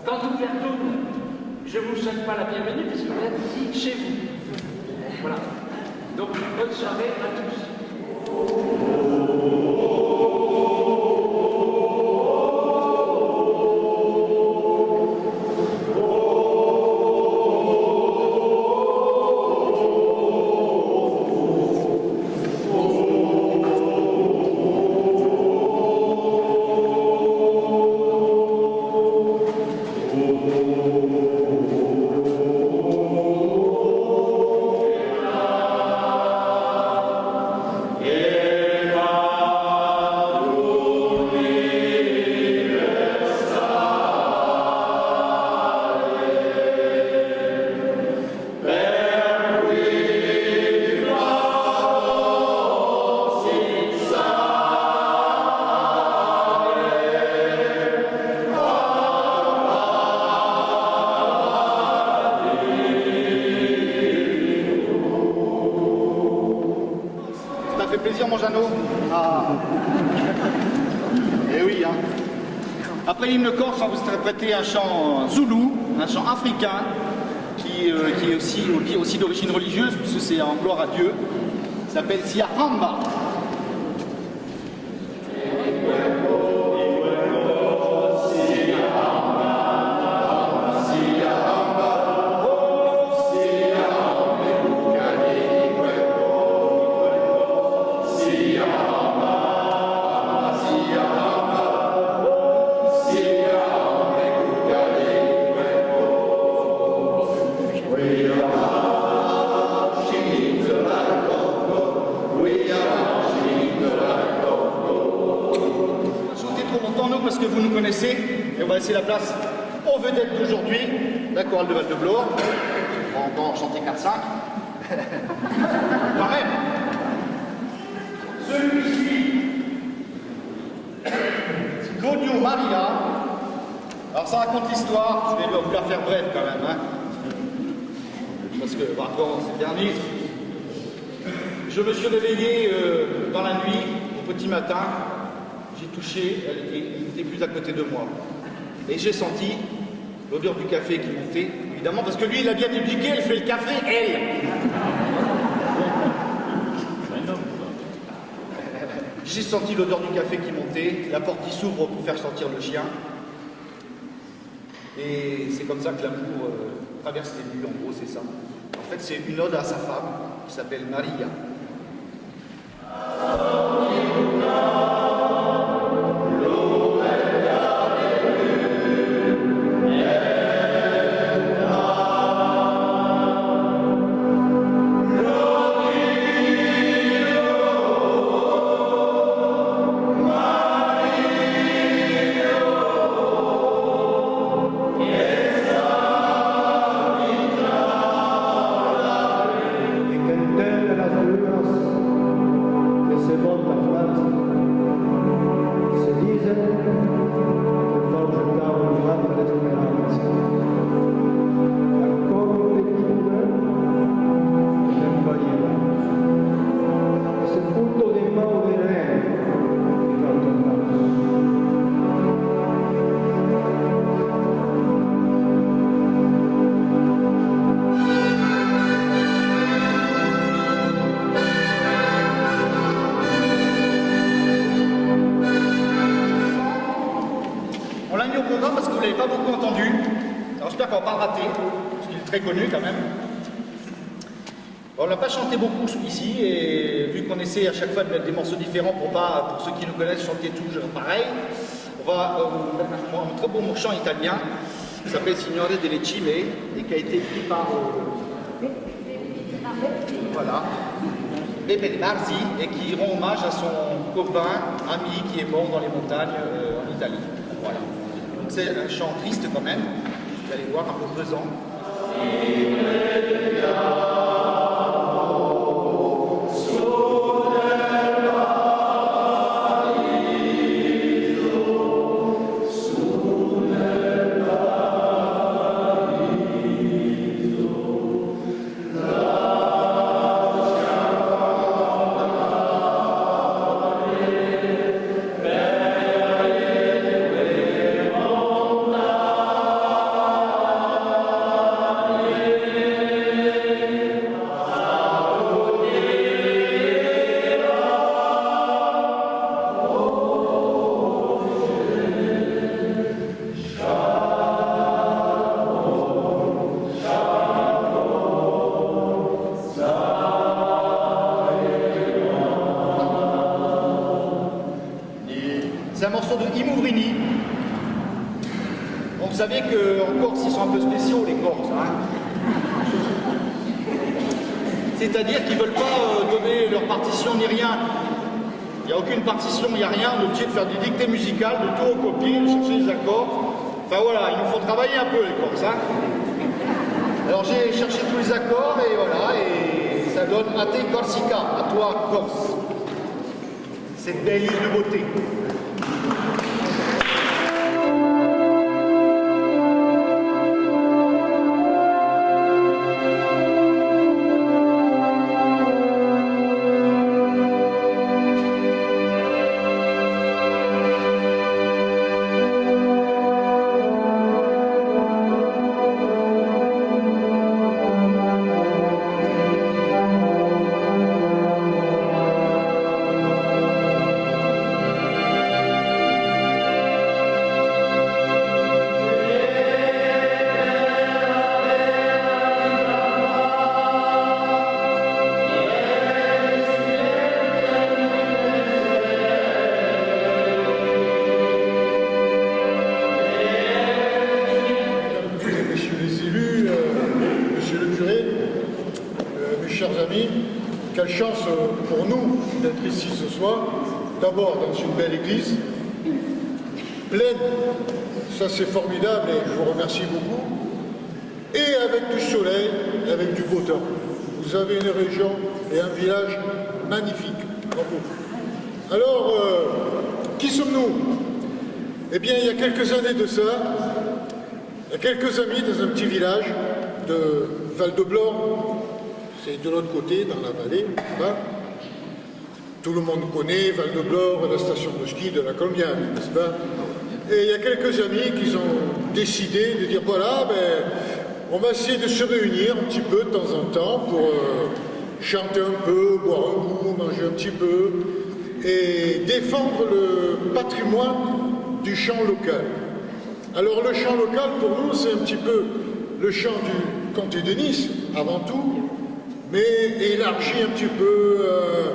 Dans toute Verdun, je ne vous souhaite pas la bienvenue puisque vous êtes ici chez vous. Voilà. Donc, bonne soirée à tous. Mon Jeannot. Ah. Eh oui, hein. Après l'hymne corse, on vous interpréter un chant zoulou, un chant africain, qui est aussi d'origine religieuse, puisque c'est en gloire à Dieu. Il s'appelle Siahamba. Parce que vous nous connaissez, et on va laisser la place aux vedettes d'aujourd'hui, la chorale de Val-de-Blore. On va encore chanter 4-5. Quand même. Celui-ci, Gaudio Maria. Alors ça raconte l'histoire, je vais vous la faire brève quand même. Hein. Parce que, pardon, c'est dernier. Je me suis réveillé dans la nuit, au petit matin. J'ai touché, elle n'était plus à côté de moi. Et j'ai senti l'odeur du café qui montait, évidemment, parce que lui, il a bien éduqué, elle fait le café, elle. J'ai senti l'odeur du café qui montait, la porte qui s'ouvre pour faire sortir le chien. Et c'est comme ça que l'amour traverse les nuits, en gros, c'est ça. En fait, c'est une ode à sa femme, qui s'appelle Maria. Parce que vous ne l'avez pas beaucoup entendu. Alors j'espère qu'on va pas le rater, parce qu'il est très connu quand même. On l'a pas chanté beaucoup ici, et vu qu'on essaie à chaque fois de mettre des morceaux différents pour ceux qui nous connaissent, chanter toujours pareil, on va mettre un très beau chant italien qui s'appelle Signore delle Cime et qui a été écrit par voilà, Beppe Barzi, et qui rend hommage à son copain, ami qui est mort dans les montagnes en Italie. Voilà. C'est un chant triste quand même, vous allez voir, un peu pesant. C'est un morceau de Imouvrini. Donc vous savez qu'en Corse, ils sont un peu spéciaux, les Corses. Hein. C'est-à-dire qu'ils ne veulent pas donner leur partition ni rien. Il n'y a aucune partition, il n'y a rien. On est obligé de faire des dictées musicales, de tout recopier, de chercher les accords. Enfin voilà, il nous faut travailler un peu, les Corses. Hein. Alors j'ai cherché tous les accords et voilà, et ça donne A te Corsica, à toi Corse. Cette belle île de beauté. Quelle chance pour nous d'être ici ce soir, d'abord dans une belle église, pleine, ça c'est formidable et je vous remercie beaucoup, et avec du soleil, avec du beau temps. Vous avez une région et un village magnifique. Bravo. Alors, qui sommes-nous? Eh bien, il y a quelques années de ça, il y a quelques amis dans un petit village de Val-de-Blore. C'est de l'autre côté, dans la vallée, là. Tout le monde connaît Val-de-Blore, la station de ski de la Colombienne, n'est-ce pas? Et il y a quelques amis qui ont décidé de dire, voilà, ben, on va essayer de se réunir un petit peu de temps en temps pour chanter un peu, boire un coup, manger un petit peu, et défendre le patrimoine du chant local. Alors le chant local, pour nous, c'est un petit peu le chant du comté de Nice, avant tout, mais élargi un petit peu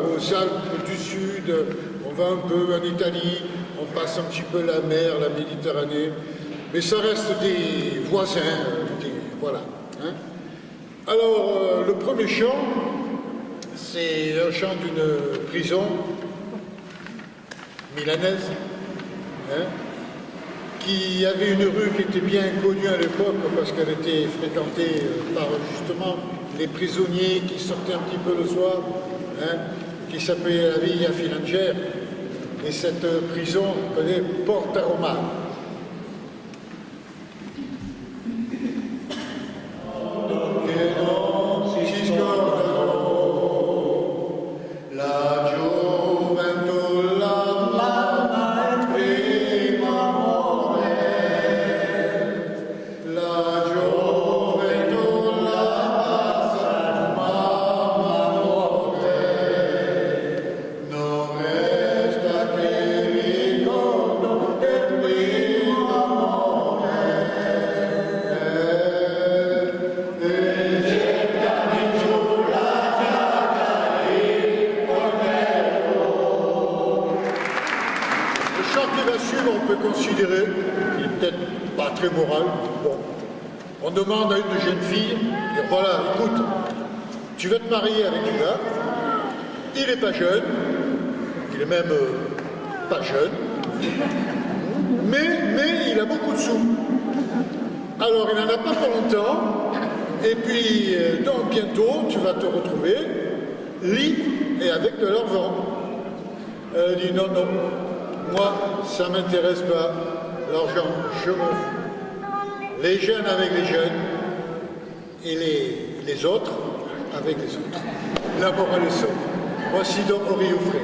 aux Alpes du Sud, on va un peu en Italie, on passe un petit peu la mer, la Méditerranée, mais ça reste des voisins, voilà. Hein. Alors, le premier chant, c'est un chant d'une prison milanaise, hein, qui avait une rue qui était bien connue à l'époque parce qu'elle était fréquentée par justement les prisonniers qui sortaient un petit peu le soir, hein, qui s'appelait la Villa Filangère, et cette prison s'appelait Porta Romana. Considéré, il n'est peut-être pas très moral. Bon. On demande à une jeune fille, dire voilà, écoute, tu vas te marier avec un gars, il n'est pas jeune, il est même pas jeune, mais il a beaucoup de sous. Alors il n'en a pas pour longtemps, et puis donc bientôt tu vas te retrouver libre et avec de l'argent. Elle dit non, non. Moi, ça ne m'intéresse pas, l'argent, je m'en fous. Les jeunes avec les jeunes, et les autres avec les autres. La morale est sauve. Voici donc Henri Oufré.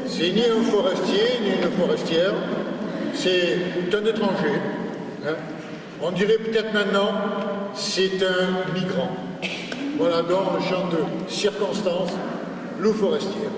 c'est ni un forestier, ni une forestière, c'est un étranger. Hein. On dirait peut-être maintenant, c'est un migrant. Voilà donc le chant de circonstance, loup forestière.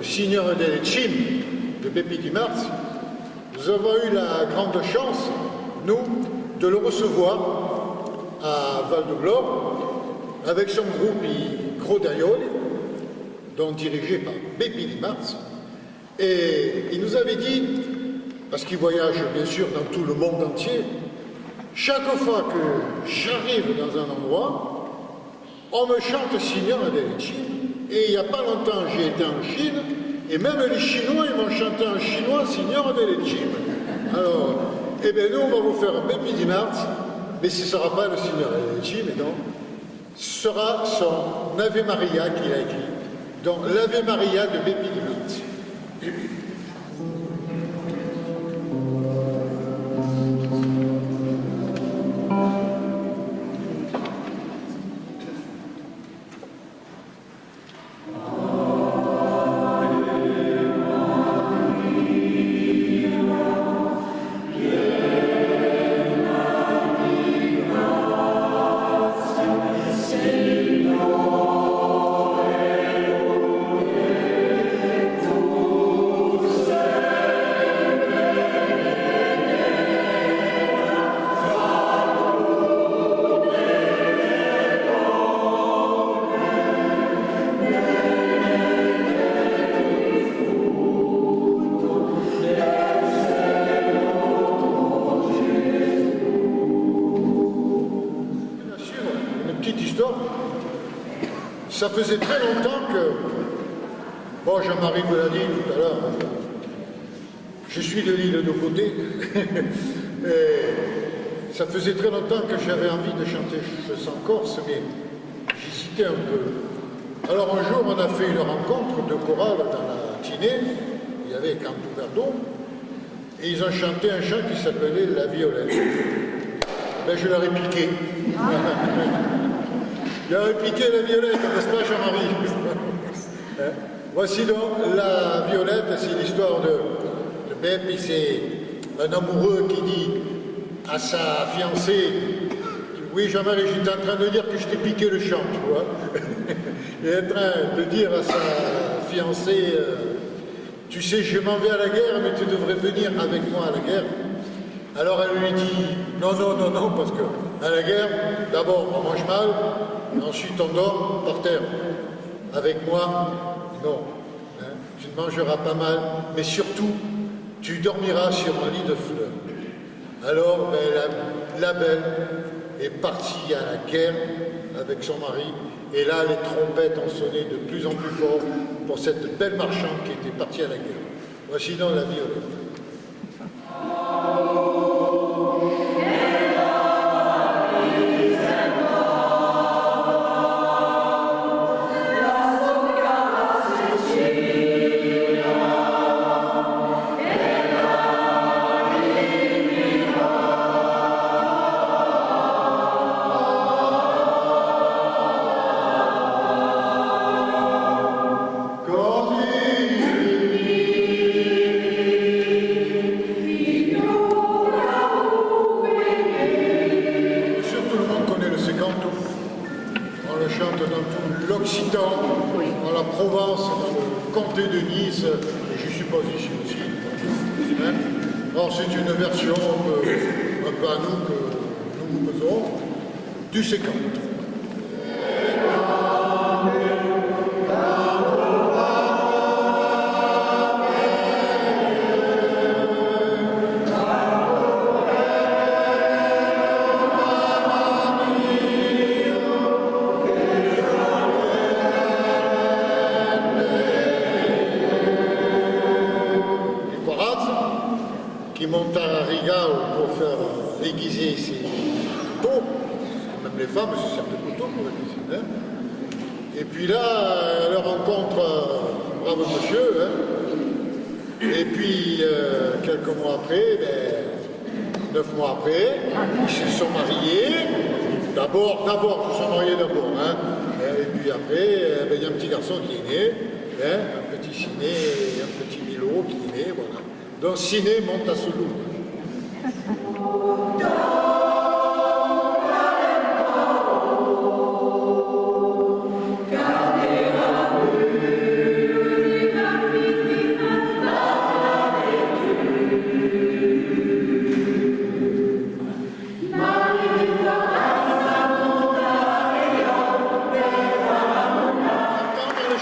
Signore delle Cime de Bepi Di Marzi, nous avons eu la grande chance, nous, de le recevoir à Val de Glore avec son groupe I Crodaioli, donc dirigé par Bepi Di Marzi. Et il nous avait dit, parce qu'il voyage bien sûr dans tout le monde entier, chaque fois que j'arrive dans un endroit, on me chante Signore delle Cime. Et il n'y a pas longtemps, j'ai été en Chine, et même les Chinois, ils m'ont chanté en chinois Signore delle Cime. Alors, eh bien nous, on va vous faire Bepi Di Marzi, mais ce ne sera pas le Signore delle Cime, non. Ce sera son Ave Maria qu'il a écrit. Donc, l'Ave Maria de Bepi Di Marzi. Ça faisait très longtemps que, bon, Jean-Marie vous l'a dit tout à l'heure, je suis de l'île de côté, et ça faisait très longtemps que j'avais envie de chanter sans Corse, mais j'hésitais un peu. Alors un jour, on a fait une rencontre de chorale dans la Tinée, il y avait Canto Verdon, et ils ont chanté un chant qui s'appelait La Violette. Ben, je leur ai piqué. Il a répliqué la Violette, n'est-ce pas Jean-Marie? Voici donc la Violette, c'est l'histoire de Bepi, c'est un amoureux qui dit à sa fiancée, oui Jean-Marie, j'étais en train de dire que je t'ai piqué le chant, tu vois. Il est en train de dire à sa fiancée, tu sais, je m'en vais à la guerre, mais tu devrais venir avec moi à la guerre. Alors elle lui dit, non, non, non, non, parce que à la guerre, d'abord on mange mal, et ensuite on dort par terre. Avec moi, non. Hein, tu ne mangeras pas mal, mais surtout, tu dormiras sur un lit de fleurs. Alors, ben, la belle est partie à la guerre avec son mari, et là, les trompettes ont sonné de plus en plus fort pour cette belle marchande qui était partie à la guerre. Voici donc la Violette. Dans la Provence, dans le comté de Nice, et je suppose ici aussi. Hein. Alors c'est une version un peu à nous que nous faisons du séquent. aiguiser ses couteaux. Même les femmes se servent de couteaux pour aiguiser. Hein. Et puis là, elle rencontre un brave monsieur. Hein. Et puis, quelques mois après, 9 mois après, ils se sont mariés. D'abord, ils se sont mariés d'abord. Hein. Et puis après, il y a un petit garçon qui est né. Hein, un petit Ciné, un petit Milo qui est né, voilà. Donc Ciné monte à Soulou.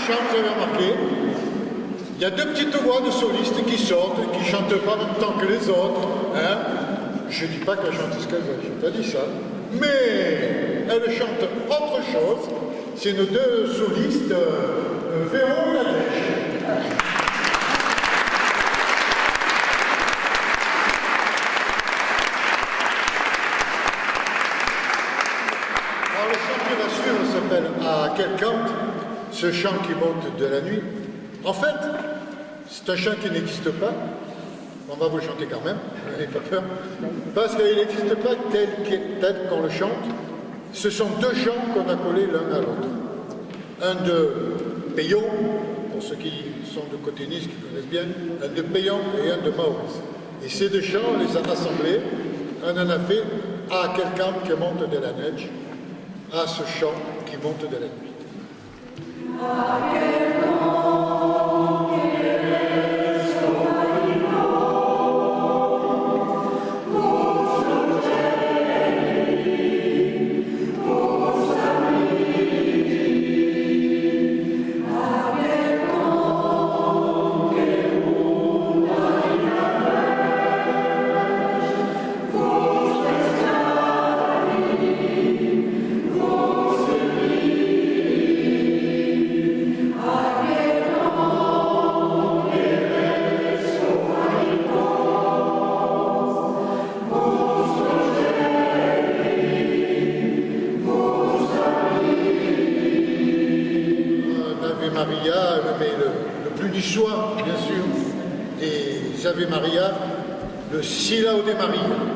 Vous avez remarqué, il y a 2 petites voix de solistes qui sortent, qui ne chantent pas en même temps que les autres. Hein. Je ne dis pas qu'elle chante ce qu'elle veut, je n'ai pas dit ça. Mais elle chante autre chose. C'est nos 2 solistes, Véro et Nadège. Alors le chant qui va suivre s'appelle À quel cante? Ce chant qui monte de la nuit, en fait, c'est un chant qui n'existe pas. On va vous le chanter quand même, n'ayez pas peur. Parce qu'il n'existe pas tel qu'on le chante. Ce sont 2 chants qu'on a collés l'un à l'autre. Un de Payon, pour ceux qui sont de côté Nice, qui connaissent bien, un de Payon et un de Maurice. Et ces 2 chants, on les a rassemblés. On en a fait À quel camp qui monte de la neige, à ce chant qui monte de la nuit. Maria, mais le plus niçois, bien sûr, des Ave Maria, le Silao de Maria.